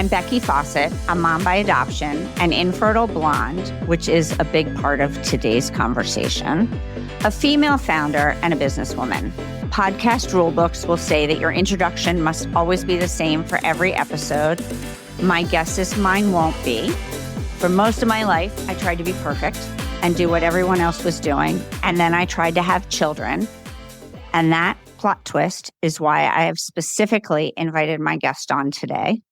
I'm Becky Fawcett, a mom by adoption, an infertile blonde, which is a big part of today's conversation, a female founder, and a businesswoman. Podcast rulebooks will say that your introduction must always be the same for every episode. My guess is mine won't be. For most of my life, I tried to be perfect and do what everyone else was doing. And then I tried to have children. And that plot twist is why I have specifically invited my guest on today.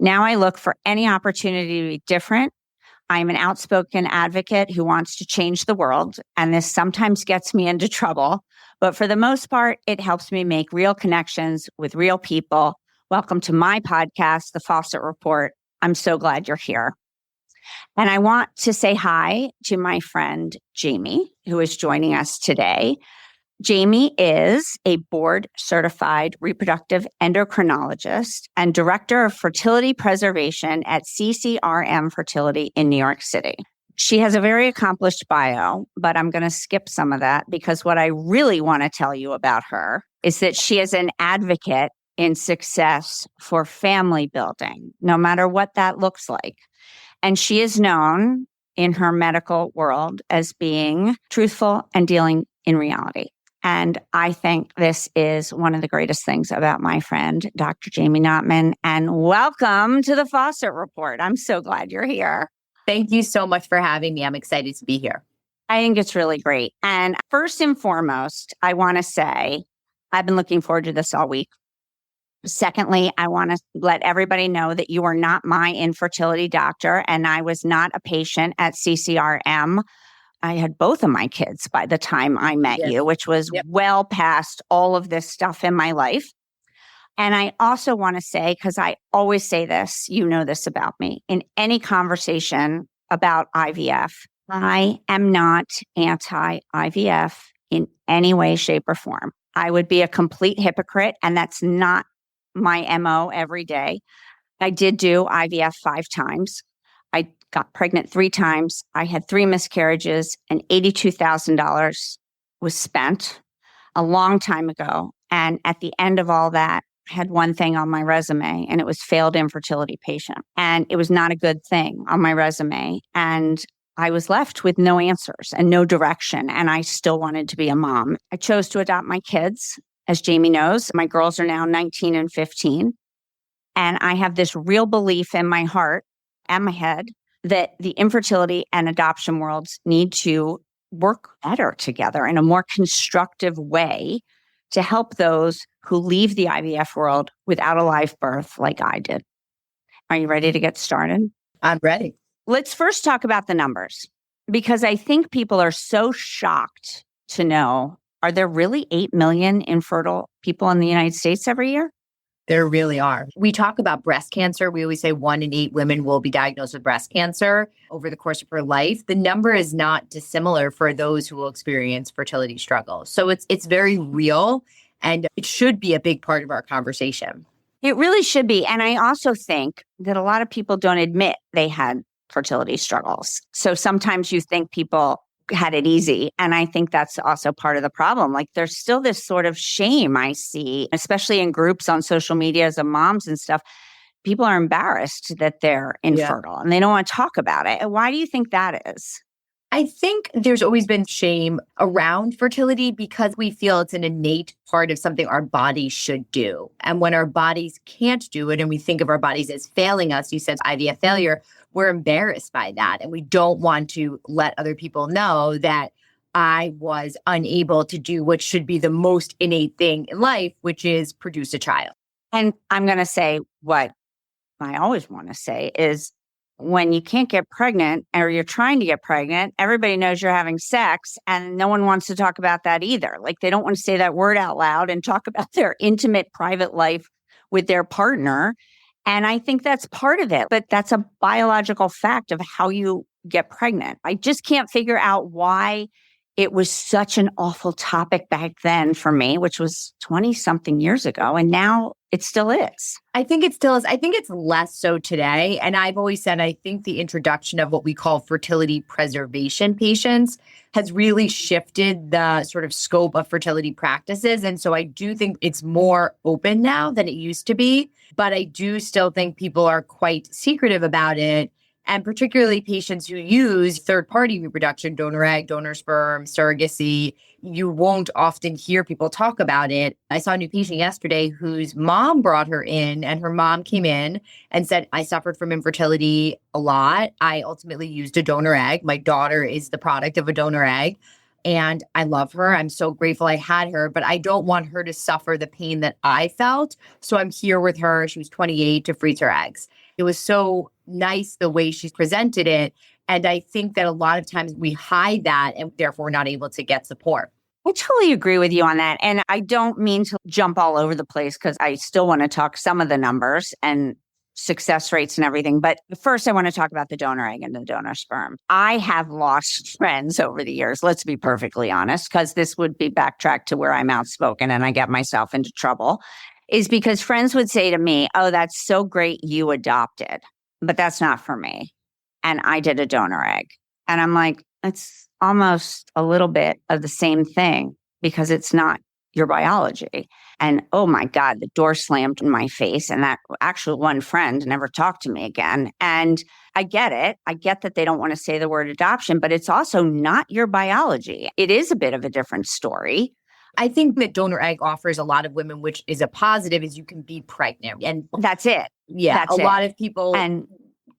Now I look for any opportunity to be different. I'm an outspoken advocate who wants to change the world, and this sometimes gets me into trouble. But for the most part, it helps me make real connections with real people. Welcome to my podcast, The Fawcett Report. I'm so glad you're here. And I want to say hi to my friend, Jaime, who is joining us today. Jaime is a board-certified reproductive endocrinologist and director of fertility preservation at CCRM Fertility in New York City. She has a very accomplished bio, but I'm going to skip some of that because what I really want to tell you about her is that she is an advocate in success for family building, no matter what that looks like. And she is known in her medical world as being truthful and dealing in reality. And I think this is one of the greatest things about my friend, Dr. Jaime Knopman. And welcome to the Fawcett Report. I'm so glad you're here. Thank you so much for having me. I'm excited to be here. I think it's really great. And first and foremost, I want to say I've been looking forward to this all week. Secondly, I want to let everybody know that you are not my infertility doctor, and I was not a patient at CCRM. I had both of my kids by the time I met you, which was well past all of this stuff in my life. And I also want to say, because I always say this, you know this about me, in any conversation about IVF, I am not anti-IVF in any way, shape, or form. I would be a complete hypocrite, and that's not my MO every day. I did do IVF 5 times. I got pregnant 3 times. I had 3 miscarriages, and $82,000 was spent a long time ago. And at the end of all that, I had one thing on my resume, and it was failed infertility patient. And it was not a good thing on my resume. And I was left with no answers and no direction. And I still wanted to be a mom. I chose to adopt my kids. As Jaime knows, my girls are now 19 and 15. And I have this real belief in my heart and my head that the infertility and adoption worlds need to work better together in a more constructive way to help those who leave the IVF world without a live birth like I did. Are you ready to get started? I'm ready. Let's first talk about the numbers, because I think people are so shocked to know, are there really 8 million infertile people in the United States every year? There really are. We talk about breast cancer. We always say 1 in 8 women will be diagnosed with breast cancer over the course of her life. The number is not dissimilar for those who will experience fertility struggles. So it's very real, and it should be a big part of our conversation. It really should be. And I also think that a lot of people don't admit they had fertility struggles. So sometimes you think people had it easy. And I think that's also part of the problem. Like there's still this sort of shame I see, especially in groups on social media as moms and stuff. People are embarrassed that they're infertile and they don't want to talk about it. Why do you think that is? I think there's always been shame around fertility because we feel it's an innate part of something our bodies should do. And when our bodies can't do it and we think of our bodies as failing us, you said IVF failure, we're embarrassed by that. And we don't want to let other people know that I was unable to do what should be the most innate thing in life, which is produce a child. And I'm going to say what I always want to say is when you can't get pregnant or you're trying to get pregnant, everybody knows you're having sex and no one wants to talk about that either. Like they don't want to say that word out loud and talk about their intimate private life with their partner. And I think that's part of it, but that's a biological fact of how you get pregnant. I just can't figure out why it was such an awful topic back then for me, which was 20 something years ago. And now It still is. I think it still is. I think it's less so today. And I've always said, I think the introduction of what we call fertility preservation patients has really shifted the sort of scope of fertility practices. And so I do think it's more open now than it used to be. But I do still think people are quite secretive about it. And particularly patients who use third-party reproduction, donor egg, donor sperm, surrogacy, you won't often hear people talk about it. I saw a new patient yesterday whose mom brought her in, and her mom came in and said, I suffered from infertility a lot. I ultimately used a donor egg. My daughter is the product of a donor egg. And I love her. I'm so grateful I had her, but I don't want her to suffer the pain that I felt. So I'm here with her. She was 28 to freeze her eggs. It was so nice the way she presented it. And I think that a lot of times we hide that and therefore not able to get support. I totally agree with you on that. And I don't mean to jump all over the place because I still want to talk some of the numbers and success rates and everything. But first, I want to talk about the donor egg and the donor sperm. I have lost friends over the years, let's be perfectly honest, because this would be backtracked to where I'm outspoken and I get myself into trouble, is because friends would say to me, oh, that's so great you adopted, but that's not for me. And I did a donor egg. And I'm like, it's almost a little bit of the same thing because it's not your biology. And oh my God, the door slammed in my face. And that actual one friend never talked to me again. And I get it. I get that they don't want to say the word adoption, but it's also not your biology. It is a bit of a different story. I think that donor egg offers a lot of women, which is a positive, is you can be pregnant. And that's it. Yeah. That's a it. lot of people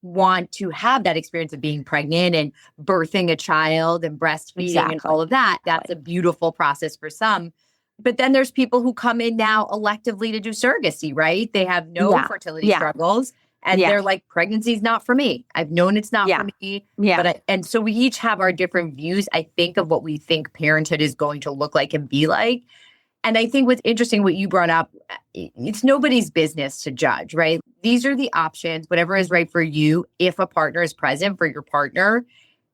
want to have that experience of being pregnant and birthing a child and breastfeeding and all of that. That's a beautiful process for some. But then there's people who come in now electively to do surrogacy, right? They have no fertility struggles. And they're like, pregnancy is not for me. I've known it's not for me. Yeah. And so we each have our different views, I think, of what we think parenthood is going to look like and be like. And I think what's interesting, what you brought up, it's nobody's business to judge, right? These are the options, whatever is right for you. If a partner is present for your partner,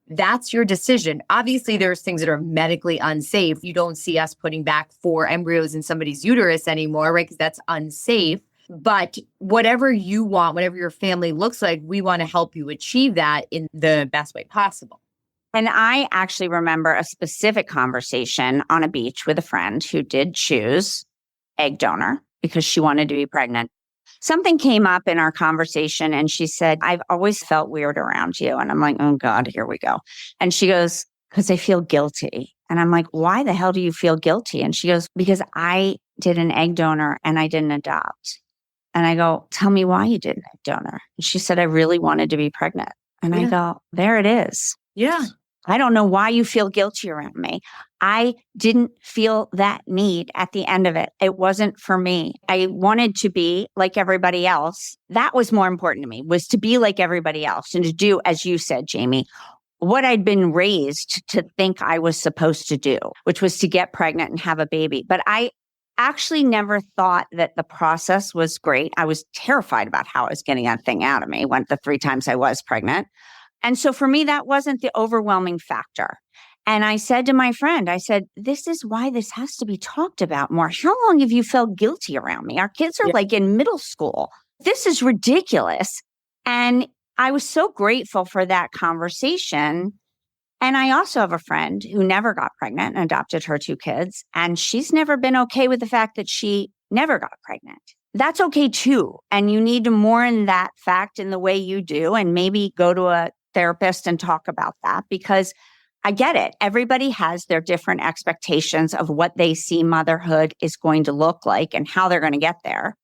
that's your decision. Obviously, there's things that are medically unsafe. You don't see us putting back 4 embryos in somebody's uterus anymore, right? Because that's unsafe. But whatever you want, whatever your family looks like, we want to help you achieve that in the best way possible. And I actually remember a specific conversation on a beach with a friend who did choose egg donor because she wanted to be pregnant. Something came up in our conversation and she said, I've always felt weird around you. And I'm like, oh God, here we go. And she goes, because I feel guilty. And I'm like, why the hell do you feel guilty? And she goes, because I did an egg donor and I didn't adopt. And I go, tell me why you did an egg donor. And she said, I really wanted to be pregnant. And I go, there it is. Yeah. I don't know why you feel guilty around me. I didn't feel that need at the end of it. It wasn't for me. I wanted to be like everybody else. That was more important to me, was to be like everybody else and to do, as you said, Jamie, what I'd been raised to think I was supposed to do, which was to get pregnant and have a baby. But I actually never thought that the process was great. I was terrified about how I was getting that thing out of me the 3 times I was pregnant. And so for me, that wasn't the overwhelming factor. And I said to my friend, I said, this is why this has to be talked about more. How long have you felt guilty around me? Our kids are like in middle school. This is ridiculous. And I was so grateful for that conversation. And I also have a friend who never got pregnant and adopted her 2 kids. And she's never been okay with the fact that she never got pregnant. That's okay too. And you need to mourn that fact in the way you do and maybe go to a therapist and talk about that, because I get it. Everybody has their different expectations of what they see motherhood is going to look like and how they're going to get there.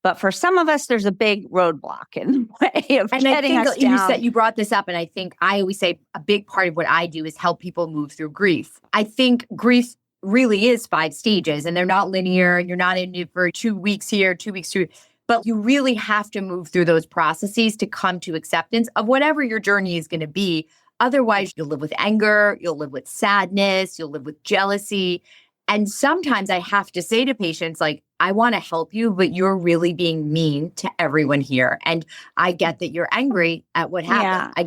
But for some of us, there's a big roadblock in the way of getting us down. You brought this up, and I think I always say a big part of what I do is help people move through grief. I think grief really is 5 stages, and they're not linear, and you're not in it for 2 weeks here, 2 weeks through. But you really have to move through those processes to come to acceptance of whatever your journey is going to be. Otherwise, you'll live with anger, you'll live with sadness, you'll live with jealousy. And sometimes I have to say to patients, like, I want to help you, but you're really being mean to everyone here. And I get that you're angry at what happened. I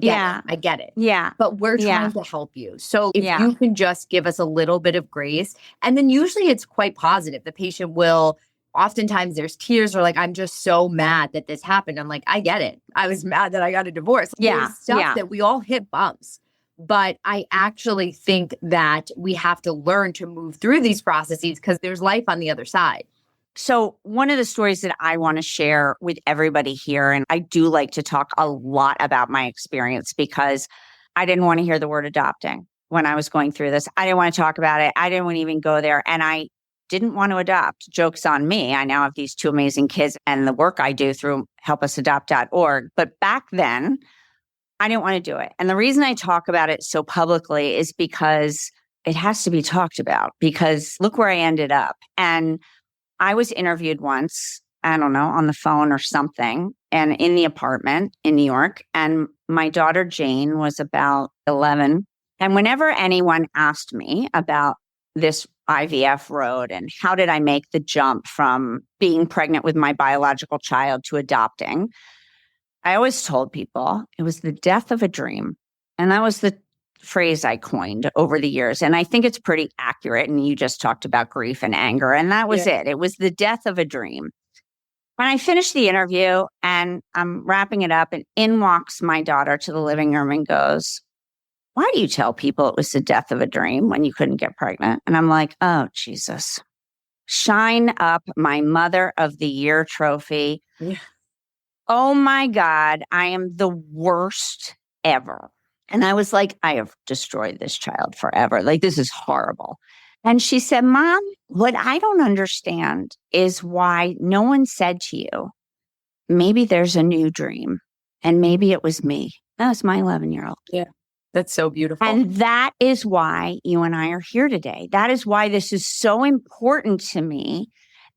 get it. Yeah. But we're trying to help you. So if you can just give us a little bit of grace, and then usually it's quite positive. The patient will oftentimes there's tears or like, I'm just so mad that this happened. I'm like, I get it. I was mad that I got a divorce. Yeah. There's stuff that we all hit bumps. But I actually think that we have to learn to move through these processes because there's life on the other side. So one of the stories that I want to share with everybody here, and I do like to talk a lot about my experience because I didn't want to hear the word adopting when I was going through this. I didn't want to talk about it. I didn't want to even go there. And I didn't want to adopt. Joke's on me. I now have these 2 amazing kids and the work I do through helpusadopt.org. But back then, I didn't want to do it. And the reason I talk about it so publicly is because it has to be talked about, because look where I ended up. And I was interviewed once, I don't know, on the phone or something, and in the apartment in New York. And my daughter Jane was about 11. And whenever anyone asked me about this IVF road and how did I make the jump from being pregnant with my biological child to adopting, I always told people it was the death of a dream. And that was the phrase I coined over the years. And I think it's pretty accurate. And you just talked about grief and anger. And that was it. It was the death of a dream. When I finished the interview and I'm wrapping it up, and in walks my daughter to the living room and goes, "Why do you tell people it was the death of a dream when you couldn't get pregnant?" And I'm like, oh, Jesus. Shine up my Mother of the Year trophy. Yeah. Oh my God, I am the worst ever. And I was like, I have destroyed this child forever. Like, this is horrible. And she said, "Mom, what I don't understand is why no one said to you, maybe there's a new dream and maybe it was me." That was my 11-year-old. Yeah. That's so beautiful. And that is why you and I are here today. That is why this is so important to me,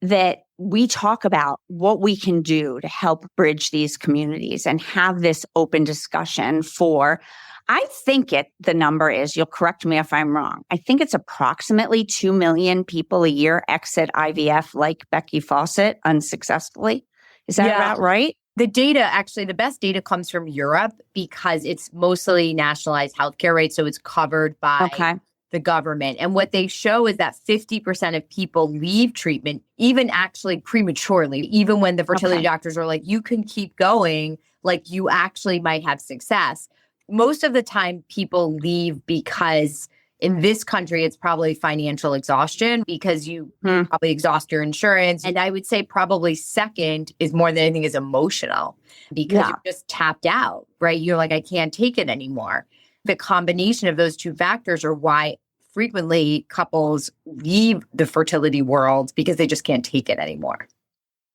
that we talk about what we can do to help bridge these communities and have this open discussion for, I think the number is, you'll correct me if I'm wrong, I think it's approximately 2 million people a year exit IVF like Becky Fawcett unsuccessfully. Is that about right? The data, actually, the best data comes from Europe because it's mostly nationalized healthcare, right? So it's covered by the government. And what they show is that 50% of people leave treatment, even actually prematurely, even when the fertility doctors are like, you can keep going, like you actually might have success. Most of the time people leave because in this country, it's probably financial exhaustion because you probably exhaust your insurance. And I would say probably second is more than anything is emotional because you're just tapped out, right? You're like, I can't take it anymore. The combination of those two factors are why frequently couples leave the fertility world because they just can't take it anymore.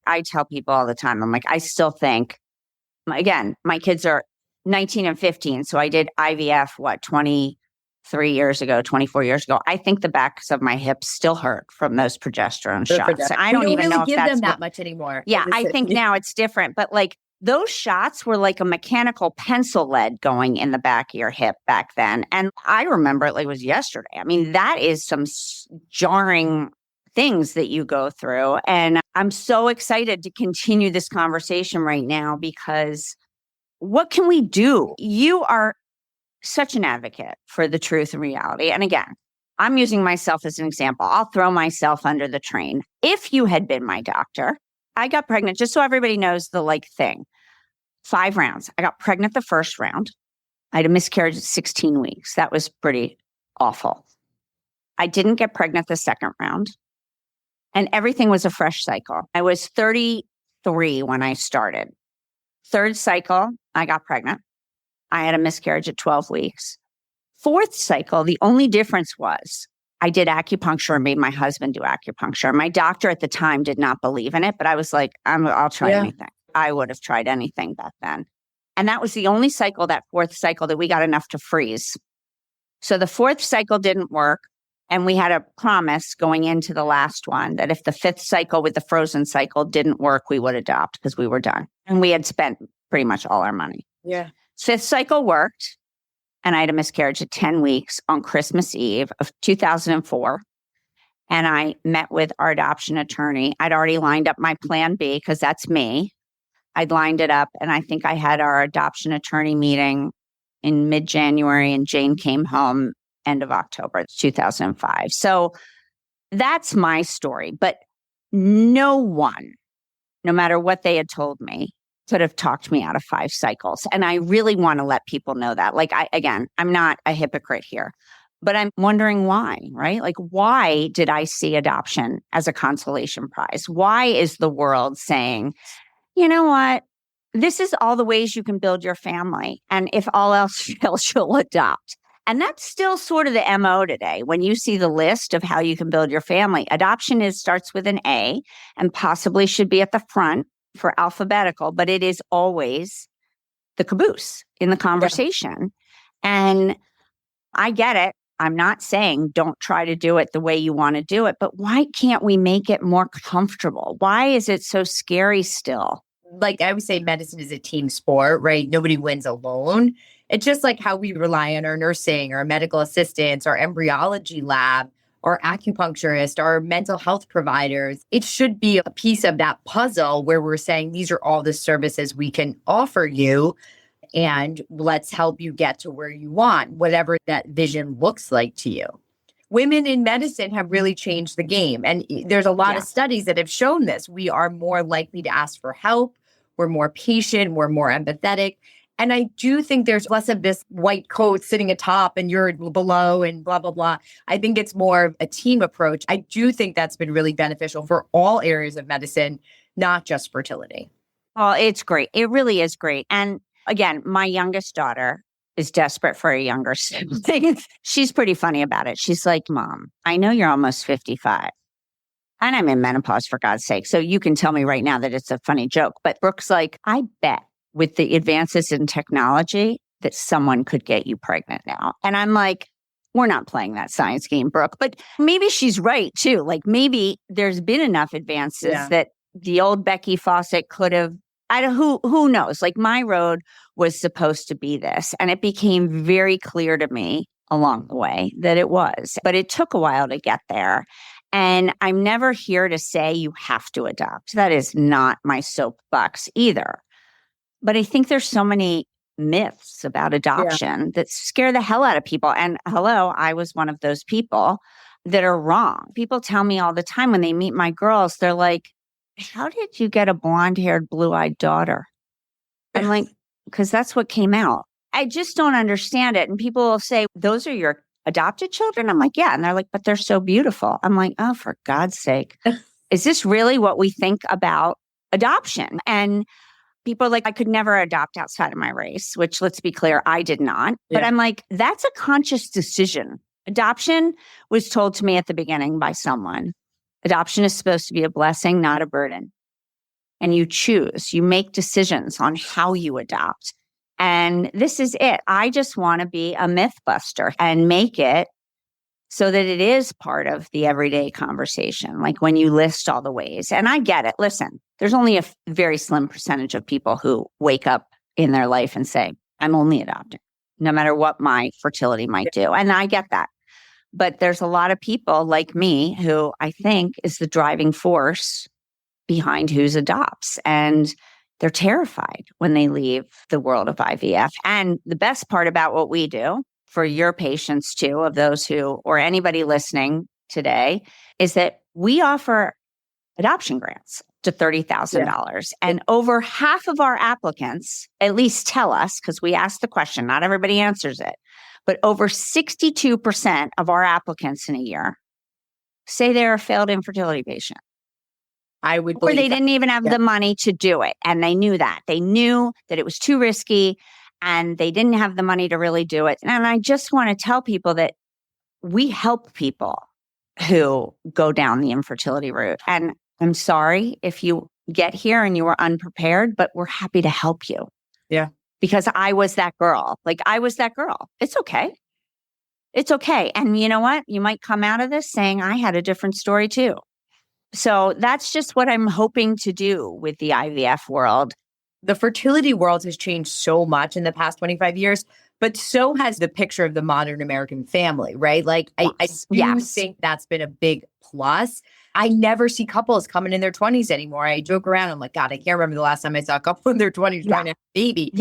I tell people all the time, I'm like, I still think, again, my kids are 19 and 15. So I did IVF, 23 years ago, 24 years ago. I think the backs of my hips still hurt from those progesterone shots. I don't even know if give that's them that much anymore. Yeah, I think now it's different. But like those shots were like a mechanical pencil lead going in the back of your hip back then. And I remember it like it was yesterday. I mean, that is some jarring things that you go through. And I'm so excited to continue this conversation right now because what can we do? You are such an advocate for the truth and reality. And again, I'm using myself as an example. I'll throw myself under the train. If you had been my doctor, I got pregnant, just so everybody knows the thing. 5 rounds. I got pregnant the first round. I had a miscarriage at 16 weeks. That was pretty awful. I didn't get pregnant the second round. And everything was a fresh cycle. I was 33 when I started. Third cycle, I got pregnant. I had a miscarriage at 12 weeks. Fourth cycle, the only difference was I did acupuncture and made my husband do acupuncture. My doctor at the time did not believe in it, but I was like, I'll try anything. I would have tried anything back then. And that was the only cycle, that fourth cycle, that we got enough to freeze. So the fourth cycle didn't work. And we had a promise going into the last one that if the fifth cycle with the frozen cycle didn't work, we would adopt because we were done. And we had spent pretty much all our money. Yeah. Fifth cycle worked. And I had a miscarriage at 10 weeks on Christmas Eve of 2004. And I met with our adoption attorney. I'd already lined up my plan B because that's me. I'd lined it up. And I think I had our adoption attorney meeting in mid-January and Jane came home end of October 2005. So that's my story. But no one, no matter what they had told me, could have talked me out of 5 cycles. And I really want to let people know that. Like, I'm not a hypocrite here, but I'm wondering why, right? Like, why did I see adoption as a consolation prize? Why is the world saying, you know what? This is all the ways you can build your family. And if all else fails, you'll adopt. And that's still sort of the MO today. When you see the list of how you can build your family, adoption starts with an A and possibly should be at the front for alphabetical, but it is always the caboose in the conversation. Yeah. And I get it. I'm not saying don't try to do it the way you want to do it, but why can't we make it more comfortable? Why is it so scary still? Like I would say, medicine is a team sport, right? Nobody wins alone. It's just like how we rely on our nursing, our medical assistants, our embryology lab, our acupuncturist, our mental health providers. It should be a piece of that puzzle where we're saying these are all the services we can offer you, and let's help you get to where you want, whatever that vision looks like to you. Women in medicine have really changed the game. And there's a lot of studies that have shown this. We are more likely to ask for help. We're more patient. We're more empathetic. And I do think there's less of this white coat sitting atop and you're below and blah, blah, blah. I think it's more of a team approach. I do think that's been really beneficial for all areas of medicine, not just fertility. Oh, it's great. It really is great. And again, my youngest daughter is desperate for a younger sibling. She's pretty funny about it. She's like, Mom, I know you're almost 55 and I'm in menopause, for God's sake. So you can tell me right now that it's a funny joke. But Brooke's like, I bet with the advances in technology that someone could get you pregnant now. And I'm like, we're not playing that science game, Brooke. But maybe she's right too. Like maybe there's been enough advances that the old Becky Fawcett could have, who knows? Like my road was supposed to be this. And it became very clear to me along the way that it was. But it took a while to get there. And I'm never here to say you have to adopt. That is not my soapbox either. But I think there's so many myths about adoption that scare the hell out of people. And hello, I was one of those people that are wrong. People tell me all the time when they meet my girls, they're like, how did you get a blonde-haired, blue-eyed daughter? I'm like, because that's what came out. I just don't understand it. And people will say, those are your adopted children? I'm like, yeah. And they're like, but they're so beautiful. I'm like, oh, for God's sake. Is this really what we think about adoption? And people are like, I could never adopt outside of my race, which let's be clear, I did not. But I'm like, that's a conscious decision. Adoption was told to me at the beginning by someone. Adoption is supposed to be a blessing, not a burden. And you choose, you make decisions on how you adopt. And this is it. I just want to be a myth buster and make it so that it is part of the everyday conversation. Like when you list all the ways, and I get it. Listen, there's only a very slim percentage of people who wake up in their life and say, I'm only adopting, no matter what my fertility might do. And I get that. But there's a lot of people like me who I think is the driving force behind who's adopts. And they're terrified when they leave the world of IVF. And the best part about what we do for your patients too, of those who, or anybody listening today, is that we offer adoption grants to $30,000. And over half of our applicants at least tell us, because we ask the question, not everybody answers it, but over 62% of our applicants in a year say they're a failed infertility patient. I would believe or they didn't even have the money to do it. And they knew that. They knew that it was too risky and they didn't have the money to really do it. And I just want to tell people that we help people who go down the infertility route. And I'm sorry if you get here and you were unprepared, but we're happy to help you. Yeah. Because I was that girl. Like I was that girl. It's okay. It's okay. And you know what? You might come out of this saying I had a different story too. So that's just what I'm hoping to do with the IVF world. The fertility world has changed so much in the past 25 years, but so has the picture of the modern American family, right? Like I do think that's been a big plus. I never see couples coming in their 20s anymore. I joke around. I'm like, God, I can't remember the last time I saw a couple in their 20s trying to have a baby.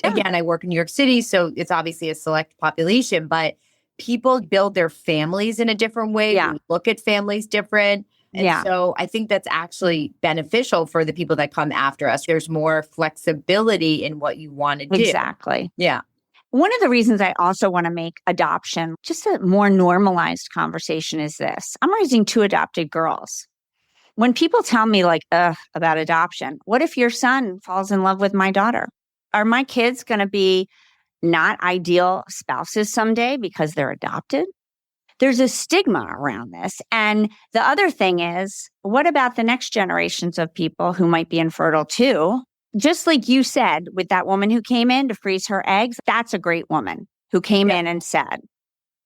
Again, I work in New York City, so it's obviously a select population, but people build their families in a different way. We look at families different. And Yeah. so I think that's actually beneficial for the people that come after us. There's more flexibility in what you want to do. Exactly. Yeah. One of the reasons I also want to make adoption just a more normalized conversation is this. I'm raising 2 adopted girls. When people tell me about adoption, what if your son falls in love with my daughter? Are my kids going to be not ideal spouses someday because they're adopted? There's a stigma around this. And the other thing is, what about the next generations of people who might be infertile too? Just like you said with that woman who came in to freeze her eggs, that's a great woman who came in and said,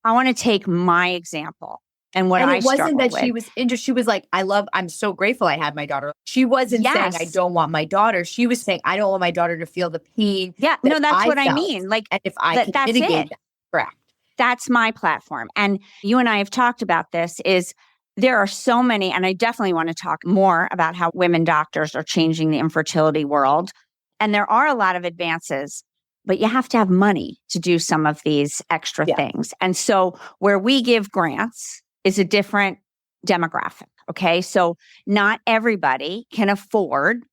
I want to take my example and what I struggled with. And it wasn't that she was interested. She was like, I'm so grateful I had my daughter. She wasn't saying, I don't want my daughter. She was saying, I don't want my daughter to feel the pain. Yeah, no, that's what I mean. And if I can mitigate that, correct. That's my platform. And you and I have talked about this is there are so many, and I definitely want to talk more about how women doctors are changing the infertility world. And there are a lot of advances, but you have to have money to do some of these extra things. And so where we give grants is a different demographic. Okay. So not everybody can afford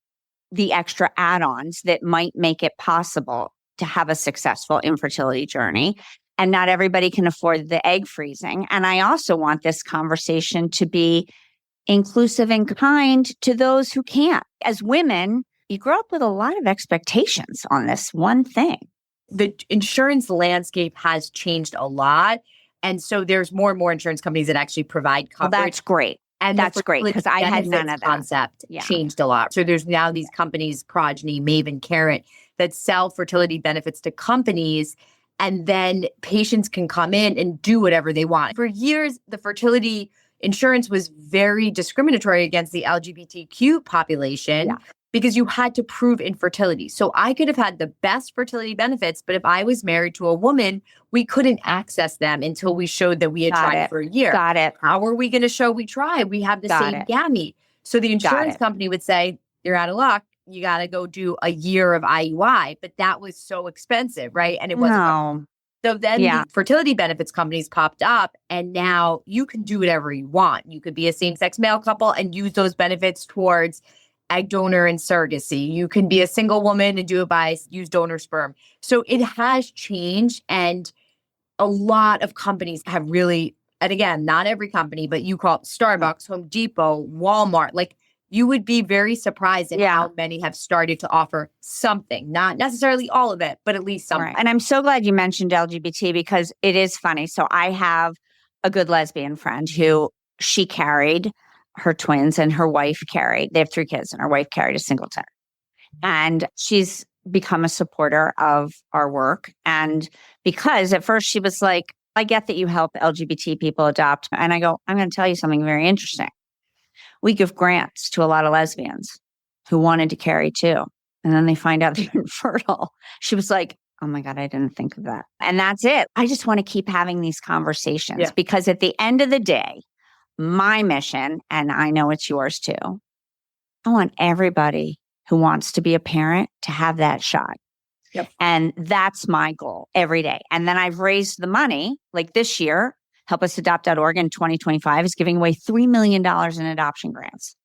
the extra add-ons that might make it possible to have a successful infertility journey. And not everybody can afford the egg freezing. And I also want this conversation to be inclusive and kind to those who can't. As women, you grow up with a lot of expectations on this one thing. The insurance landscape has changed a lot. And so there's more and more insurance companies that actually provide coverage. Well, that's great. And that's great because I had none of that. Concept changed a lot. So there's now these companies, Progeny, Maven, Carrot, that sell fertility benefits to companies. And then patients can come in and do whatever they want. For years, the fertility insurance was very discriminatory against the LGBTQ population because you had to prove infertility. So I could have had the best fertility benefits, but if I was married to a woman, we couldn't access them until we showed that we had tried for a year. Got it. How are we going to show we tried? We have the same gamete. So the insurance company would say, you're out of luck. You got to go do a year of IUI, but that was so expensive, right? And it wasn't. No. So then the fertility benefits companies popped up, and now you can do whatever you want. You could be a same-sex male couple and use those benefits towards egg donor and surrogacy. You can be a single woman and do it by use donor sperm. So it has changed, and a lot of companies have really, and again, not every company, but you call it Starbucks, Home Depot, Walmart, you would be very surprised at how many have started to offer something, not necessarily all of it, but at least something. Right. And I'm so glad you mentioned LGBT because it is funny. So I have a good lesbian friend who she carried her twins and her wife carried, they have 3 kids and her wife carried a singleton. And she's become a supporter of our work. And because at first she was like, I get that you help LGBT people adopt. And I go, I'm going to tell you something very interesting. We give grants to a lot of lesbians who wanted to carry too. And then they find out they're infertile. She was like, oh my God, I didn't think of that. And that's it. I just want to keep having these conversations because at the end of the day, my mission, and I know it's yours too, I want everybody who wants to be a parent to have that shot. Yep. And that's my goal every day. And then I've raised the money, like this year, HelpUsAdopt.org in 2025 is giving away $3 million in adoption grants.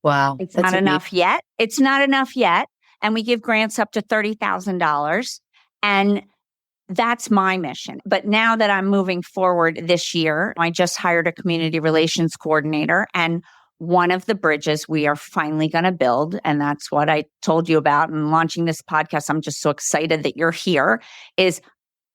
Wow. It's not enough yet. It's not enough yet. And we give grants up to $30,000. And that's my mission. But now that I'm moving forward this year, I just hired a community relations coordinator. And one of the bridges we are finally going to build, and that's what I told you about in launching this podcast. I'm just so excited that you're here, is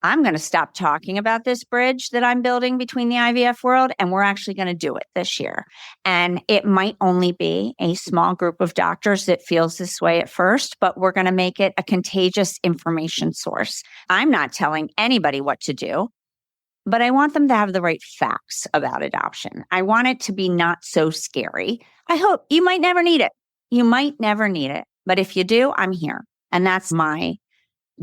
I'm going to stop talking about this bridge that I'm building between the IVF world, and we're actually going to do it this year. And it might only be a small group of doctors that feels this way at first, but we're going to make it a contagious information source. I'm not telling anybody what to do, but I want them to have the right facts about adoption. I want it to be not so scary. I hope you might never need it. You might never need it. But if you do, I'm here. And that's my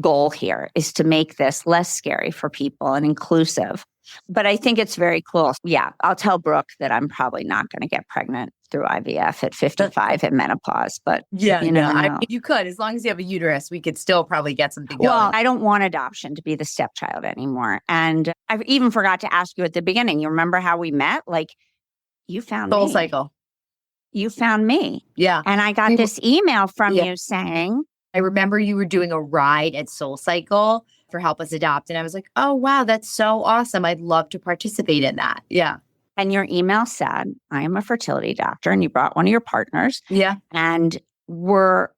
goal here, is to make this less scary for people and inclusive. But I think it's very cool. Yeah, I'll tell Brooke that I'm probably not going to get pregnant through IVF at 55 at menopause. But you could, as long as you have a uterus, we could still probably get something going. Well, I don't want adoption to be the stepchild anymore. And I even forgot to ask you at the beginning. You remember how we met? Like, you found Soul me. Cycle. you found me. Yeah. And I got this email from Yeah. you saying, I remember you were doing a ride at SoulCycle for Help Us Adopt. And I was like, oh, wow, that's so awesome. I'd love to participate in that. Yeah. and your email said, I am a fertility doctor, and you brought one of your partners, Yeah. and we're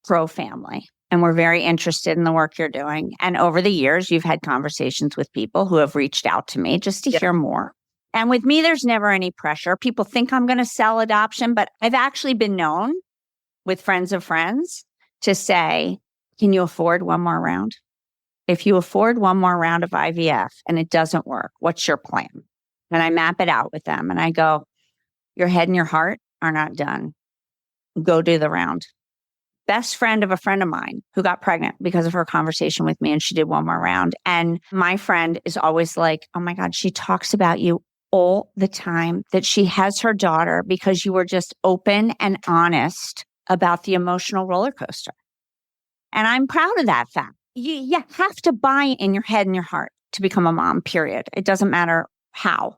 pro-family, and we're very interested in the work you're doing. And over the years, you've had conversations with people who have reached out to me just to hear more. And with me, there's never any pressure. People think I'm going to sell adoption, but I've actually been known with friends of friends to say, can you afford one more round? If you afford one more round of IVF and it doesn't work, what's your plan? And I map it out with them and I go, your head and your heart are not done. Go do the round. Best friend of a friend of mine who got pregnant because of her conversation with me, and she did one more round. And my friend is always like, oh my God, she talks about you all the time, that she has her daughter because you were just open and honest about the emotional roller coaster. And I'm proud of that fact. You have to buy in your head and your heart to become a mom, period. It doesn't matter how,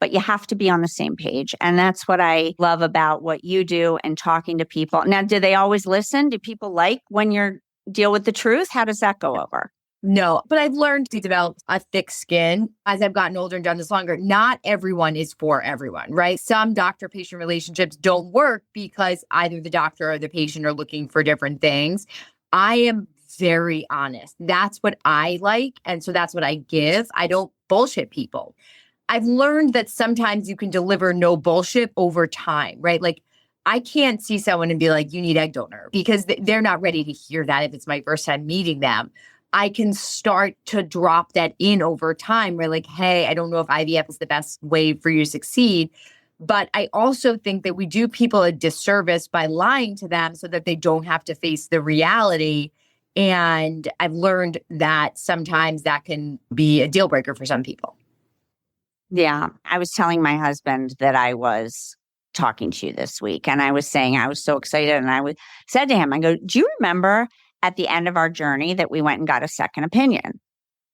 but you have to be on the same page. And that's what I love about what you do and talking to people. Now, do they always listen? Do people like when you deal with the truth? How does that go over? No, but I've learned to develop a thick skin as I've gotten older and done this longer. Not everyone is for everyone, right? Some doctor-patient relationships don't work because either the doctor or the patient are looking for different things. I am very honest. That's what I like. And so that's what I give. I don't bullshit people. I've learned that sometimes you can deliver no bullshit over time, right? Like I can't see someone and be like, you need egg donor, because they're not ready to hear that if it's my first time meeting them. I can start to drop that in over time. Where like, hey, I don't know if IVF is the best way for you to succeed. But I also think that we do people a disservice by lying to them so that they don't have to face the reality. And I've learned that sometimes that can be a deal breaker for some people. Yeah. I was telling my husband that I was talking to you this week, and I was saying I was so excited. And I said to him, I go, do you remember at the end of our journey that we went and got a second opinion?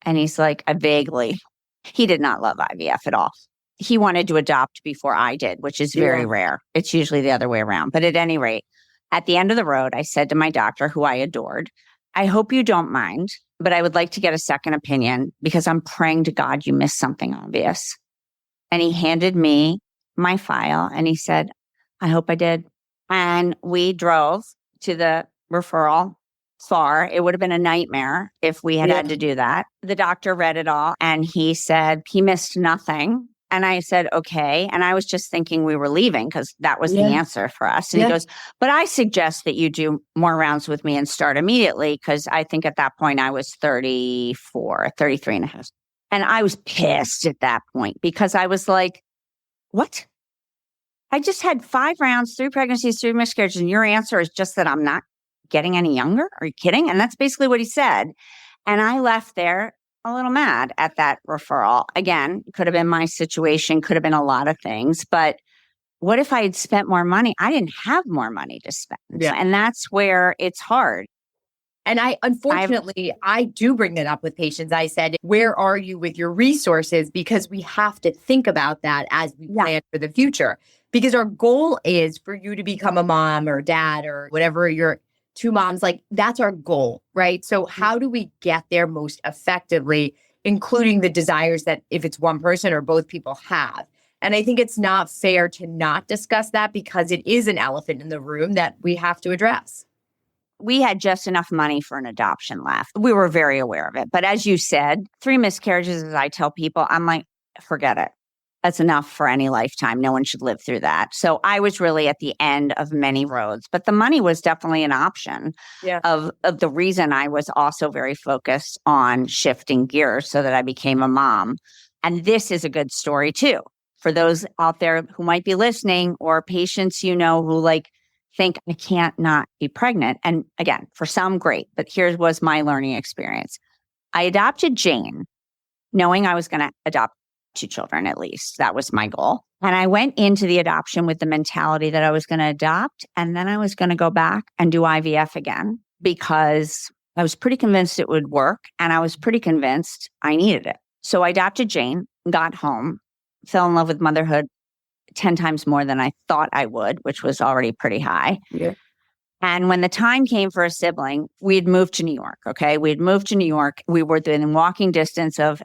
And he's like, vaguely. He did not love IVF at all. He wanted to adopt before I did, which is very rare. It's usually the other way around. But at any rate, at the end of the road, I said to my doctor, who I adored, I hope you don't mind, but I would like to get a second opinion because I'm praying to God you missed something obvious. And he handed me my file and he said, I hope I did. And we drove to the referral far. It would have been a nightmare if we had to do that. The doctor read it all and he said he missed nothing. And I said, okay. And I was just thinking we were leaving because that was the answer for us. And he goes, but I suggest that you do more rounds with me and start immediately. Because I think at that point I was 33 and a half. And I was pissed at that point because I was like, what? I just had 5 rounds, 3 pregnancies, 3 miscarriages. And your answer is just that I'm not getting any younger? Are you kidding? And that's basically what he said. And I left there a little mad at that referral. Again, could have been my situation, could have been a lot of things. But what if I had spent more money? I didn't have more money to spend. Yeah. And that's where it's hard. And unfortunately, I do bring that up with patients. I said, where are you with your resources? Because we have to think about that as we plan for the future. Because our goal is for you to become a mom or dad or whatever your 2 moms, like that's our goal, right? So how do we get there most effectively, including the desires that if it's one person or both people have? And I think it's not fair to not discuss that because it is an elephant in the room that we have to address. We had just enough money for an adoption left. We were very aware of it. But as you said, 3 miscarriages, as I tell people, I'm like, forget it. That's enough for any lifetime. No one should live through that. So I was really at the end of many roads, but the money was definitely an option of the reason I was also very focused on shifting gears so that I became a mom. And this is a good story too, for those out there who might be listening or patients, who like think I can't not be pregnant. And again, for some, great, but here was my learning experience. I adopted Jane, knowing I was going to adopt 2 children at least. That was my goal. And I went into the adoption with the mentality that I was going to adopt and then I was going to go back and do IVF again because I was pretty convinced it would work and I was pretty convinced I needed it. So I adopted Jane, got home, fell in love with motherhood 10 times more than I thought I would, which was already pretty high. Yeah. And when the time came for a sibling, we had moved to New York. Okay. We had moved to New York. We were within walking distance of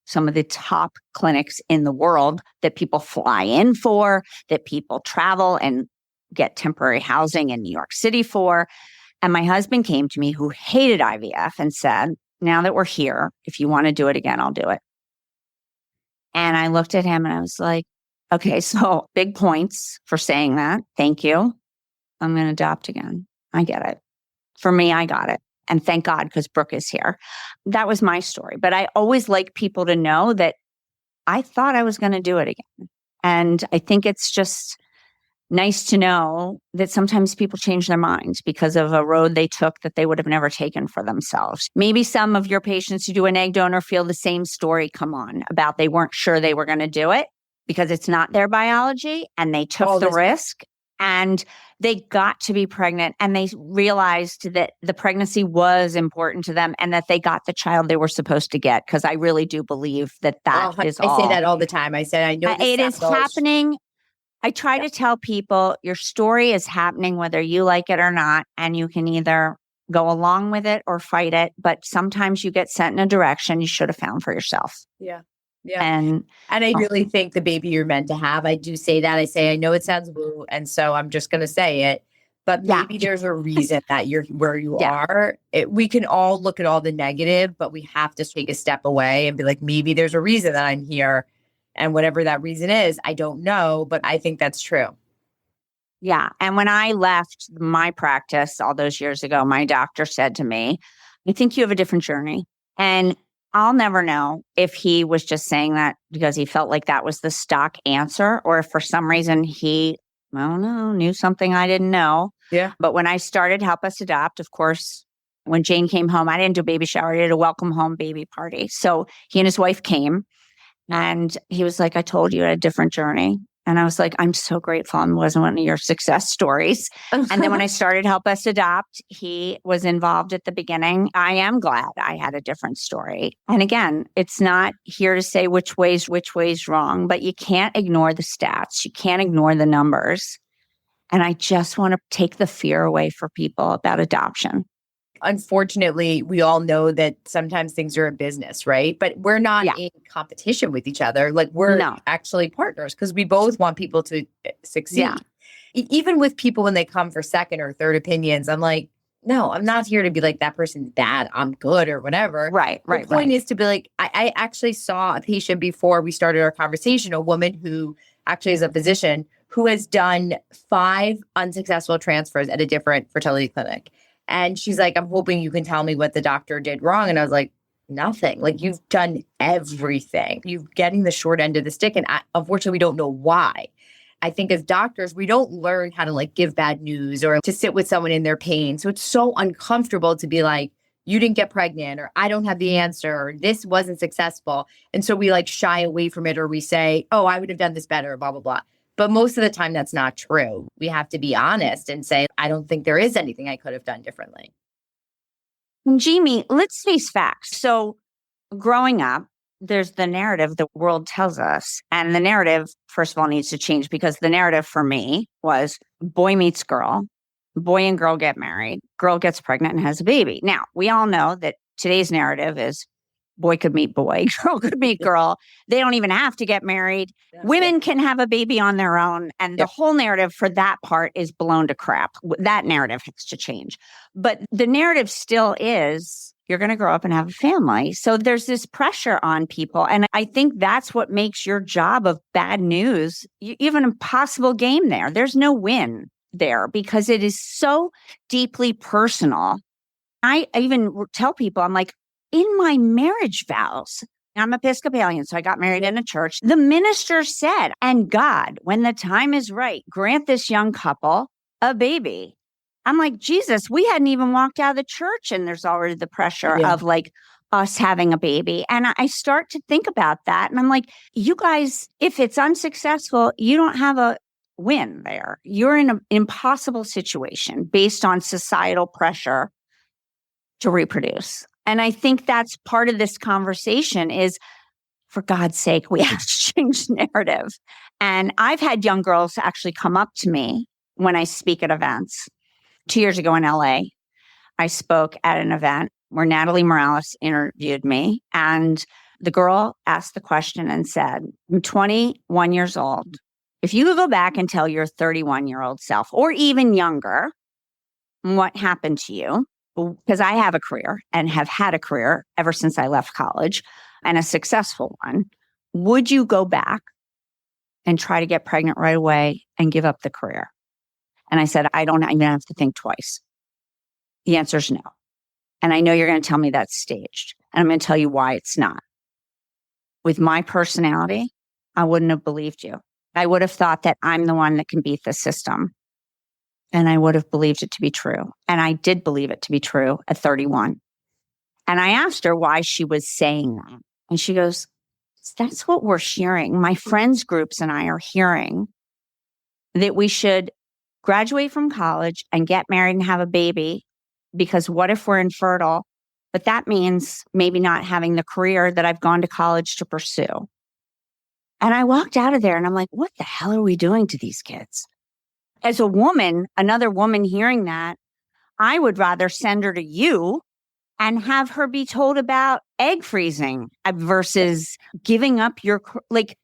some of the top clinics in the world that people fly in for, that people travel and get temporary housing in New York City for. And my husband came to me, who hated IVF, and said, now that we're here, if you want to do it again, I'll do it. And I looked at him and I was like, okay, so big points for saying that. Thank you. I'm going to adopt again. I get it. For me, I got it. And thank God, because Brooke is here. That was my story. But I always like people to know that I thought I was going to do it again. And I think it's just nice to know that sometimes people change their minds because of a road they took that they would have never taken for themselves. Maybe some of your patients who do an egg donor feel the same story come on about they weren't sure they were going to do it because it's not their biology and they took the risk and they got to be pregnant and they realized that the pregnancy was important to them and that they got the child they were supposed to get. Because I really do believe that is all. I say that all the time. I said, I know it is happening. I try to tell people your story is happening whether you like it or not, and you can either go along with it or fight it. But sometimes you get sent in a direction you should have found for yourself. Yeah. Yeah. And I really think the baby you're meant to have, I do say that. I say, I know it sounds woo. And so I'm just going to say it, but maybe there's a reason that you're where you are. We can all look at all the negative, but we have to take a step away and be like, maybe there's a reason that I'm here. And whatever that reason is, I don't know, but I think that's true. Yeah. And when I left my practice all those years ago, my doctor said to me, I think you have a different journey. And I'll never know if he was just saying that because he felt like that was the stock answer, or if for some reason he, I don't know, knew something I didn't know. Yeah. But when I started Help Us Adopt, of course, when Jane came home, I didn't do a baby shower. I did a welcome home baby party. So he and his wife came. And he was like, I told you I had a different journey. And I was like, I'm so grateful it wasn't one of your success stories. And then when I started Help Us Adopt, he was involved at the beginning. I am glad I had a different story. And again, it's not here to say which way's wrong, but you can't ignore the stats. You can't ignore the numbers. And I just want to take the fear away for people about adoption. Unfortunately, we all know that sometimes things are a business, right? But we're not in competition with each other. Like we're actually partners because we both want people to succeed. Yeah. Even with people when they come for second or third opinions, I'm like, no, I'm not here to be like, that person's bad, I'm good or whatever. Right. The point is to be like, I actually saw a patient before we started our conversation, a woman who actually is a physician who has done 5 unsuccessful transfers at a different fertility clinic. And she's like, I'm hoping you can tell me what the doctor did wrong. And I was like, nothing. Like you've done everything. You're getting the short end of the stick. And unfortunately, we don't know why. I think as doctors, we don't learn how to like give bad news or to sit with someone in their pain. So it's so uncomfortable to be like, you didn't get pregnant, or I don't have the answer, or this wasn't successful. And so we like shy away from it, or we say, oh, I would have done this better, blah, blah, blah. But most of the time, that's not true. We have to be honest and say, I don't think there is anything I could have done differently. Jaime, let's face facts. So growing up, there's the narrative the world tells us. And the narrative, first of all, needs to change because the narrative for me was boy meets girl, boy and girl get married, girl gets pregnant and has a baby. Now, we all know that today's narrative is boy could meet boy, girl could meet girl. They don't even have to get married. Women can have a baby on their own. And the whole narrative for that part is blown to crap. That narrative has to change. But the narrative still is you're going to grow up and have a family. So there's this pressure on people. And I think that's what makes your job of bad news, you have an impossible game there. There's no win there because it is so deeply personal. I even tell people, I'm like, in my marriage vows, I'm Episcopalian, so I got married in a church. The minister said, and God, when the time is right, grant this young couple a baby. I'm like, Jesus, we hadn't even walked out of the church and there's already the pressure of like us having a baby. And I start to think about that. And I'm like, you guys, if it's unsuccessful, you don't have a win there. You're in an impossible situation based on societal pressure to reproduce. And I think that's part of this conversation is for God's sake, we have to change narrative. And I've had young girls actually come up to me when I speak at events. 2 years ago in LA, I spoke at an event where Natalie Morales interviewed me. And the girl asked the question and said, I'm 21 years old. If you could go back and tell your 31-year-old self, or even younger, what happened to you, because I have a career and have had a career ever since I left college, and a successful one, would you go back and try to get pregnant right away and give up the career? And I said, I don't even have to think twice. The answer is no. And I know you're going to tell me that's staged. And I'm going to tell you why it's not. With my personality, I wouldn't have believed you. I would have thought that I'm the one that can beat the system. And I would have believed it to be true. And I did believe it to be true at 31. And I asked her why she was saying that. And she goes, that's what we're hearing. My friends groups and I are hearing that we should graduate from college and get married and have a baby, because what if we're infertile? But that means maybe not having the career that I've gone to college to pursue. And I walked out of there and I'm like, what the hell are we doing to these kids? As a woman, another woman hearing that, I would rather send her to you and have her be told about egg freezing versus giving up your, like,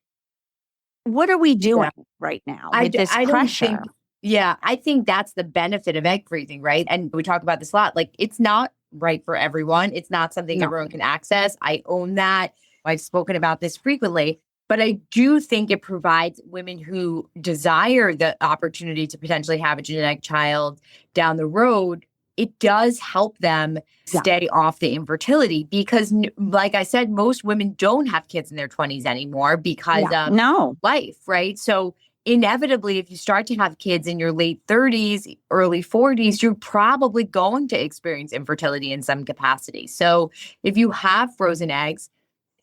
what are we doing right now with this pressure? I think that's the benefit of egg freezing, right? And we talk about this a lot. Like, it's not right for everyone. It's not something everyone can access. I own that. I've spoken about this frequently, but I do think it provides women who desire the opportunity to potentially have a genetic child down the road. It does help them stay off the infertility because, like I said, most women don't have kids in their 20s anymore because of life, right? So inevitably, if you start to have kids in your late 30s, early 40s, you're probably going to experience infertility in some capacity. So if you have frozen eggs,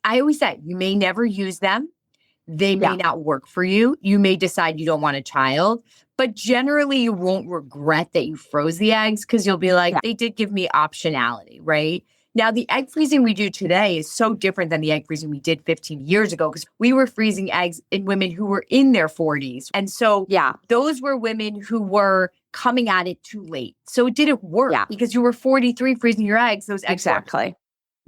I always say you may never use them. They may not work for you. You may decide you don't want a child, but generally you won't regret that you froze the eggs because you'll be like, they did give me optionality, right? Now, the egg freezing we do today is so different than the egg freezing we did 15 years ago because we were freezing eggs in women who were in their 40s. And so those were women who were coming at it too late. So it didn't work because you were 43 freezing your eggs. Those eggs worked.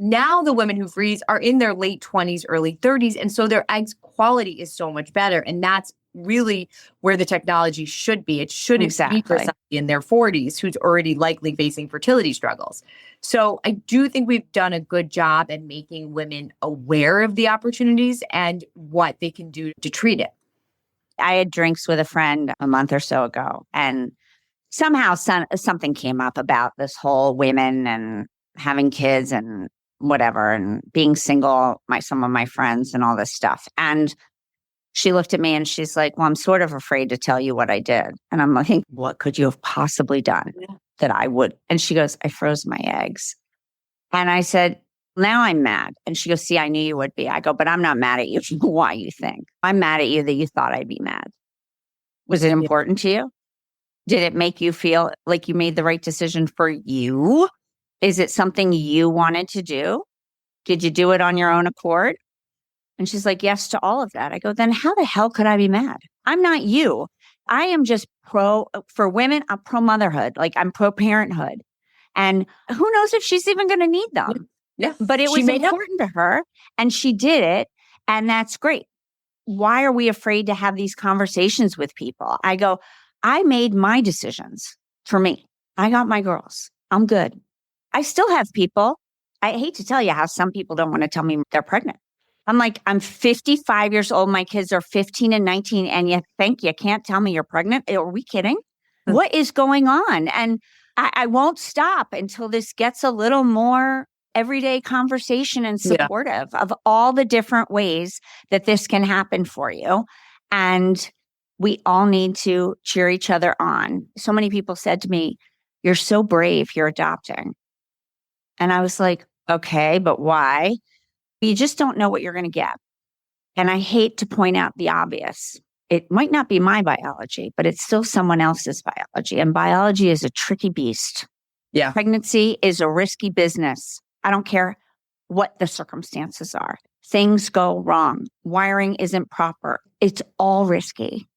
Now the women who freeze are in their late 20s, early 30s. And so their eggs quality is so much better. And that's really where the technology should be. It shouldn't be for somebody in their 40s who's already likely facing fertility struggles. So I do think we've done a good job at making women aware of the opportunities and what they can do to treat it. I had drinks with a friend a month or so ago, and somehow something came up about this whole women and having kids and whatever, and being single, some of my friends and all this stuff. And she looked at me and she's like, well, I'm sort of afraid to tell you what I did. And I'm like, what could you have possibly done that I would? And she goes, I froze my eggs. And I said, now I'm mad. And she goes, see, I knew you would be. I go, but I'm not mad at you. Why you think? I'm mad at you that you thought I'd be mad. Was it important to you? Did it make you feel like you made the right decision for you? Is it something you wanted to do? Did you do it on your own accord? And she's like, yes to all of that. I go, then how the hell could I be mad? I'm not you. I am just for women, I'm pro motherhood. Like, I'm pro parenthood. And who knows if she's even going to need them. Yeah. But it was important to her and she did it. And that's great. Why are we afraid to have these conversations with people? I go, I made my decisions for me. I got my girls. I'm good. I still have people. I hate to tell you how some people don't want to tell me they're pregnant. I'm like, I'm 55 years old. My kids are 15 and 19. And you think you can't tell me you're pregnant? Are we kidding? What is going on? And I won't stop until this gets a little more everyday conversation and supportive of all the different ways that this can happen for you. And we all need to cheer each other on. So many people said to me, you're so brave, you're adopting. And I was like, okay, but why? You just don't know what you're going to get. And I hate to point out the obvious. It might not be my biology, but it's still someone else's biology. And biology is a tricky beast. Yeah. Pregnancy is a risky business. I don't care what the circumstances are. things go wrong. Wiring isn't proper. It's all risky.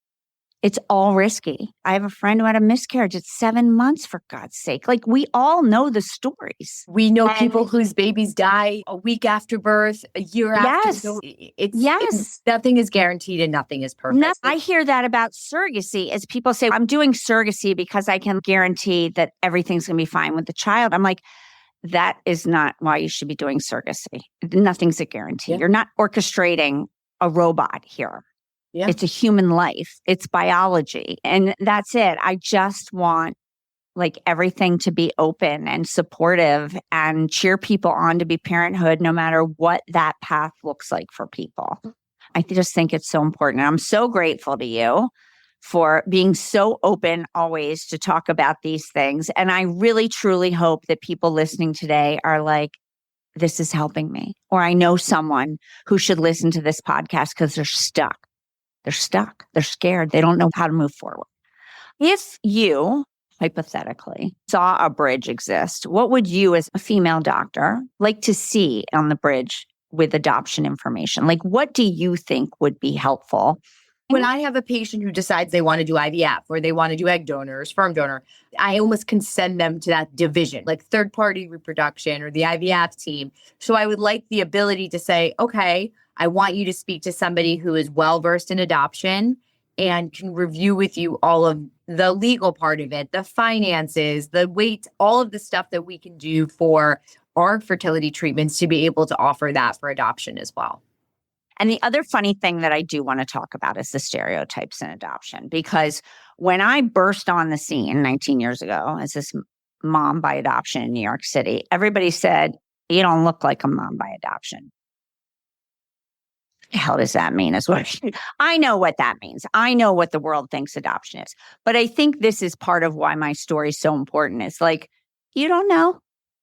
It's all risky. I have a friend who had a miscarriage at 7 months, for God's sake. Like, we all know the stories. We know people whose babies die a week after birth, a year after. Yes. So Yes. nothing is guaranteed and nothing is perfect. No, I hear that about surrogacy as people say, I'm doing surrogacy because I can guarantee that everything's going to be fine with the child. I'm like, that is not why you should be doing surrogacy. Nothing's a guarantee. Yeah. You're not orchestrating a robot here. Yeah. It's a human life. It's biology. And that's it. I just want like everything to be open and supportive and cheer people on to be parenthood, no matter what that path looks like for people. I just think it's so important. And I'm so grateful to you for being so open always to talk about these things. And I really, truly hope that people listening today are like, this is helping me. Or I know someone who should listen to this podcast because they're stuck. They're stuck. They're scared. They don't know how to move forward. If you, hypothetically, saw a bridge exist, what would you as a female doctor like to see on the bridge with adoption information? Like, what do you think would be helpful? When I have a patient who decides they want to do IVF or they want to do egg donor or sperm donor, I almost can send them to that division, like third-party reproduction or the IVF team. So I would like the ability to say, okay, I want you to speak to somebody who is well-versed in adoption and can review with you all of the legal part of it, the finances, the weight, all of the stuff that we can do for our fertility treatments to be able to offer that for adoption as well. And the other funny thing that I do want to talk about is the stereotypes in adoption, because when I burst on the scene 19 years ago as this mom by adoption in New York City, everybody said, you don't look like a mom by adoption. What the hell does that mean? I know what that means. I know what the world thinks adoption is. But I think this is part of why my story is so important. It's like, you don't know.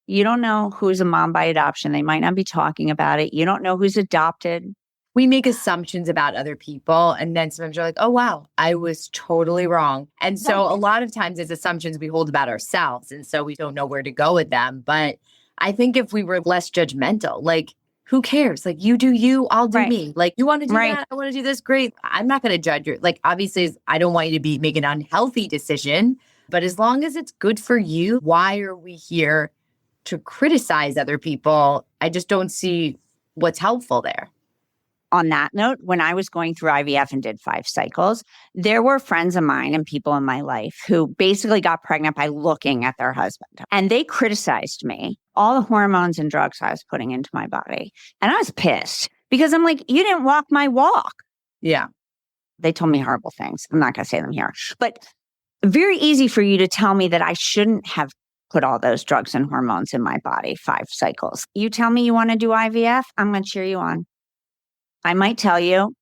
You don't know who's a mom by adoption. They might not be talking about it. You don't know who's adopted. We make assumptions about other people, and then sometimes you're like, oh, wow, I was totally wrong. And so a lot of times it's assumptions we hold about ourselves, and so we don't know where to go with them. But I think if we were less judgmental, like, who cares? Like, you do you, I'll do me. Like, you want to do that? I want to do this? Great. I'm not going to judge you. Like, obviously, I don't want you to be making an unhealthy decision, but as long as it's good for you, why are we here to criticize other people? I just don't see what's helpful there. On that note, when I was going through IVF and did 5 cycles, there were friends of mine and people in my life who basically got pregnant by looking at their husband. And they criticized me, all the hormones and drugs I was putting into my body. And I was pissed because I'm like, you didn't walk my walk. Yeah. They told me horrible things. I'm not going to say them here. But very easy for you to tell me that I shouldn't have put all those drugs and hormones in my body 5 cycles. You tell me you want to do IVF, I'm going to cheer you on. I might tell you,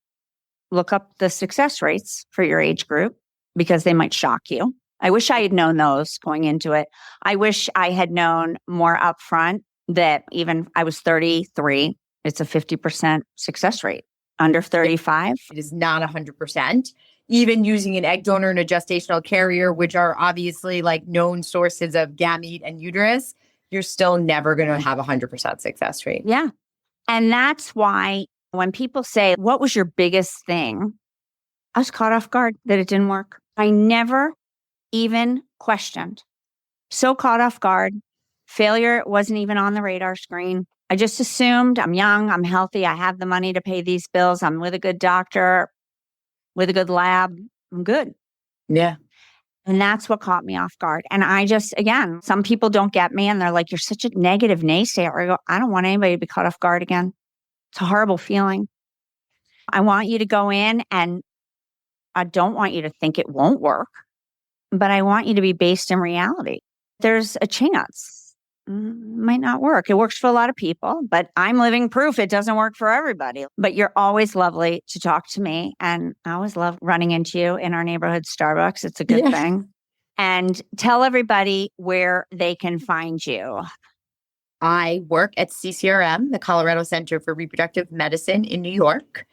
look up the success rates for your age group because they might shock you. I wish I had known those going into it. I wish I had known more upfront that even I was 33, it's a 50% success rate. Under 35? It is not 100%. Even using an egg donor and a gestational carrier, which are obviously like known sources of gamete and uterus, you're still never going to have 100% success rate. Yeah. And that's why when people say, what was your biggest thing? I was caught off guard that it didn't work. I never even questioned. So caught off guard. Failure wasn't even on the radar screen. I just assumed I'm young, I'm healthy, I have the money to pay these bills, I'm with a good doctor, with a good lab, I'm good. Yeah. And that's what caught me off guard. And I just, again, some people don't get me and they're like, you're such a negative naysayer. I go, I don't want anybody to be caught off guard again. It's a horrible feeling. I want you to go in and I don't want you to think it won't work, but I want you to be based in reality. There's a chance. It might not work. It works for a lot of people, but I'm living proof it doesn't work for everybody. But you're always lovely to talk to me. And I always love running into you in our neighborhood Starbucks. It's a good thing. And tell everybody where they can find you. I work at CCRM, the Colorado Center for Reproductive Medicine in New York.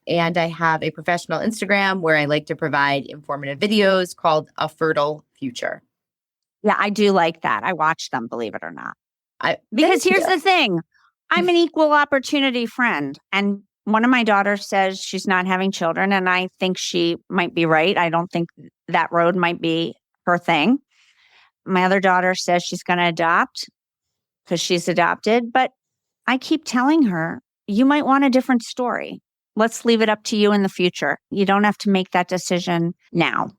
And I have a professional Instagram where I like to provide informative videos called A Fertile Future. Yeah, I do like that. I watch them, believe it or not. Because here's the thing. I'm an equal opportunity friend. And one of my daughters says she's not having children, and I think she might be right. I don't think that road might be her thing. My other daughter says she's going to adopt because she's adopted. But I keep telling her, you might want a different story. Let's leave it up to you in the future. You don't have to make that decision now.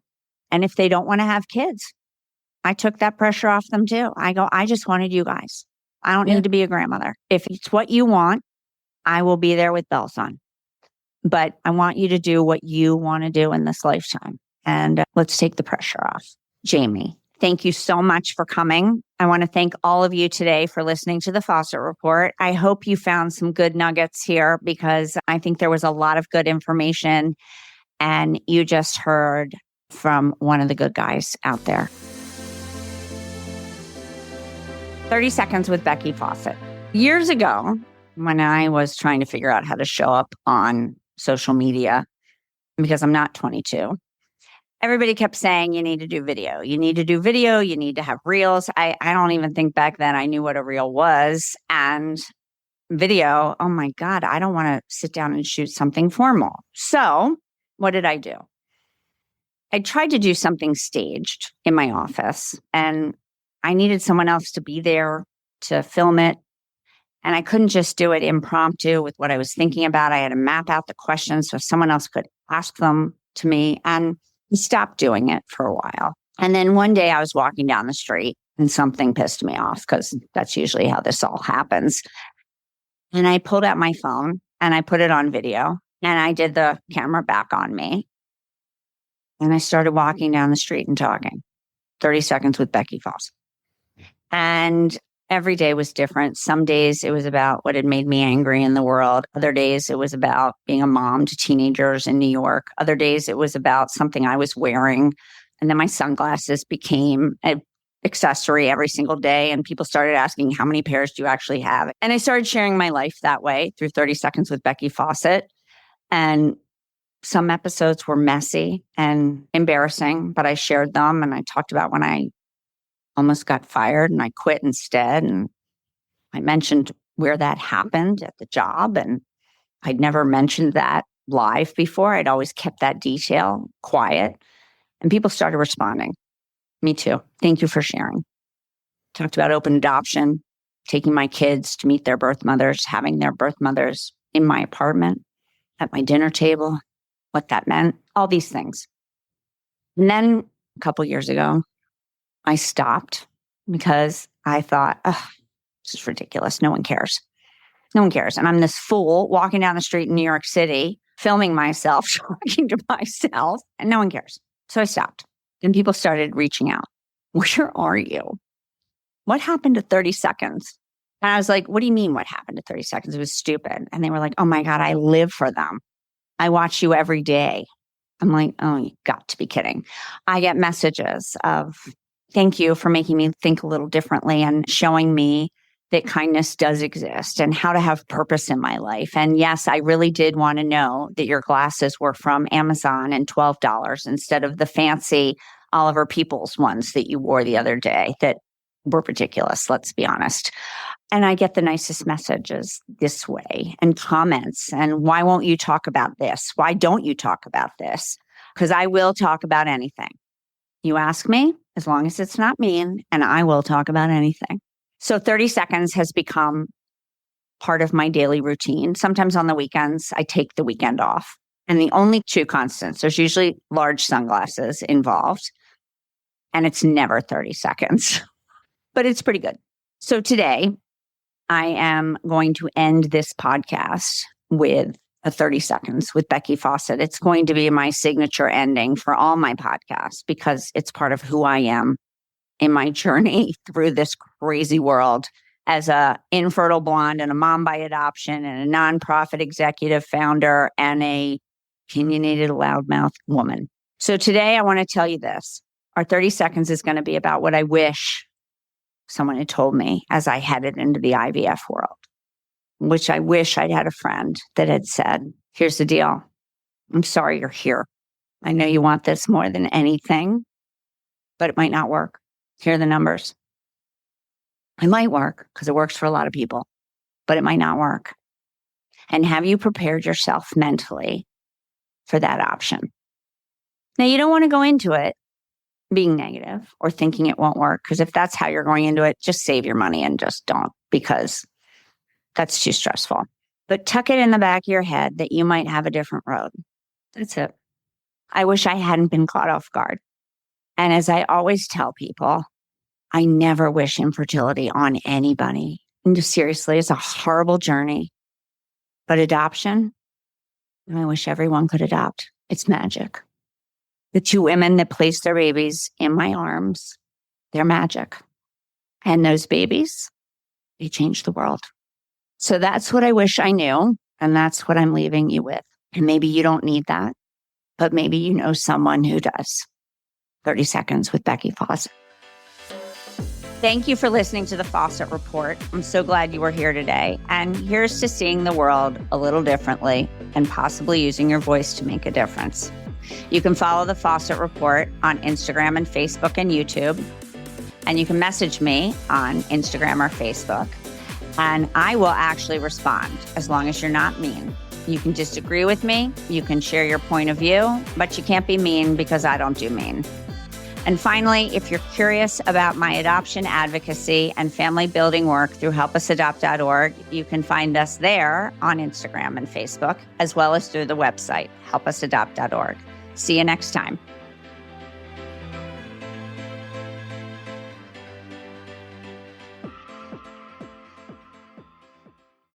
And if they don't want to have kids, I took that pressure off them too. I go, I just wanted you guys. I don't need to be a grandmother. If it's what you want, I will be there with bells on. But I want you to do what you want to do in this lifetime. And let's take the pressure off. Jaime, thank you so much for coming. I want to thank all of you today for listening to the Fawcett Report. I hope you found some good nuggets here because I think there was a lot of good information. And you just heard from one of the good guys out there. 30 Seconds with Becky Fawcett. Years ago, when I was trying to figure out how to show up on social media, because I'm not 22, everybody kept saying, you need to do video. You need to do video. You need to have reels. I don't even think back then I knew what a reel was. And video, oh my God, I don't want to sit down and shoot something formal. So what did I do? I tried to do something staged in my office, and I needed someone else to be there to film it. And I couldn't just do it impromptu with what I was thinking about. I had to map out the questions so someone else could ask them to me. And I stopped doing it for a while. And then one day I was walking down the street and something pissed me off because that's usually how this all happens. And I pulled out my phone and I put it on video and I did the camera back on me. And I started walking down the street and talking. 30 Seconds with Becky Fawcett. And every day was different. Some days it was about what had made me angry in the world. Other days it was about being a mom to teenagers in New York. Other days it was about something I was wearing. And then my sunglasses became an accessory every single day. And people started asking, how many pairs do you actually have? And I started sharing my life that way through 30 Seconds with Becky Fawcett. And some episodes were messy and embarrassing, but I shared them and I talked about when I almost got fired and I quit instead. And I mentioned where that happened at the job. And I'd never mentioned that live before. I'd always kept that detail quiet. And people started responding. Me too. Thank you for sharing. Talked about open adoption, taking my kids to meet their birth mothers, having their birth mothers in my apartment, at my dinner table, what that meant, all these things. And then a couple years ago, I stopped because I thought, oh, this is ridiculous. No one cares. No one cares. And I'm this fool walking down the street in New York City, filming myself, talking to myself, and no one cares. So I stopped. And people started reaching out. Where are you? What happened to 30 seconds? And I was like, what do you mean what happened to 30 seconds? It was stupid. And they were like, oh my God, I live for them. I watch you every day. I'm like, oh, you got to be kidding. I get messages of, thank you for making me think a little differently and showing me that kindness does exist and how to have purpose in my life. And yes, I really did want to know that your glasses were from Amazon and $12 instead of the fancy Oliver Peoples ones that you wore the other day that were ridiculous, let's be honest. And I get the nicest messages this way and comments. And why won't you talk about this? Why don't you talk about this? Because I will talk about anything. You ask me, as long as it's not mean, and I will talk about anything. So 30 seconds has become part of my daily routine. Sometimes on the weekends, I take the weekend off. And the only two constants, there's usually large sunglasses involved, and it's never 30 seconds, but it's pretty good. So today, I am going to end this podcast with a 30 seconds with Becky Fawcett. It's going to be my signature ending for all my podcasts because it's part of who I am in my journey through this crazy world as a infertile blonde and a mom by adoption and a nonprofit executive founder and a opinionated loudmouth woman. So today I want to tell you this. Our 30 seconds is going to be about what I wish someone had told me as I headed into the IVF world, which I wish I'd had a friend that had said, here's the deal. I'm sorry you're here. I know you want this more than anything, but it might not work. Here are the numbers. It might work because it works for a lot of people. but it might not work. And have you prepared yourself mentally for that option? Now, you don't want to go into it being negative or thinking it won't work, because if that's how you're going into it, just save your money and just don't, because that's too stressful. But tuck it in the back of your head that you might have a different road. That's it. I wish I hadn't been caught off guard. And as I always tell people, I never wish infertility on anybody. And just seriously, it's a horrible journey. But adoption, I wish everyone could adopt. It's magic. The 2 women that placed their babies in my arms, they're magic. And those babies, they changed the world. So that's what I wish I knew. And that's what I'm leaving you with. And maybe you don't need that, but maybe you know someone who does. 30 Seconds with Becky Fawcett. Thank you for listening to the Fawcett Report. I'm so glad you were here today. And here's to seeing the world a little differently and possibly using your voice to make a difference. You can follow the Fawcett Report on Instagram and Facebook and YouTube. And you can message me on Instagram or Facebook. And I will actually respond as long as you're not mean. You can disagree with me. You can share your point of view, but you can't be mean because I don't do mean. And finally, if you're curious about my adoption advocacy and family building work through helpusadopt.org, you can find us there on Instagram and Facebook, as well as through the website, helpusadopt.org. See you next time.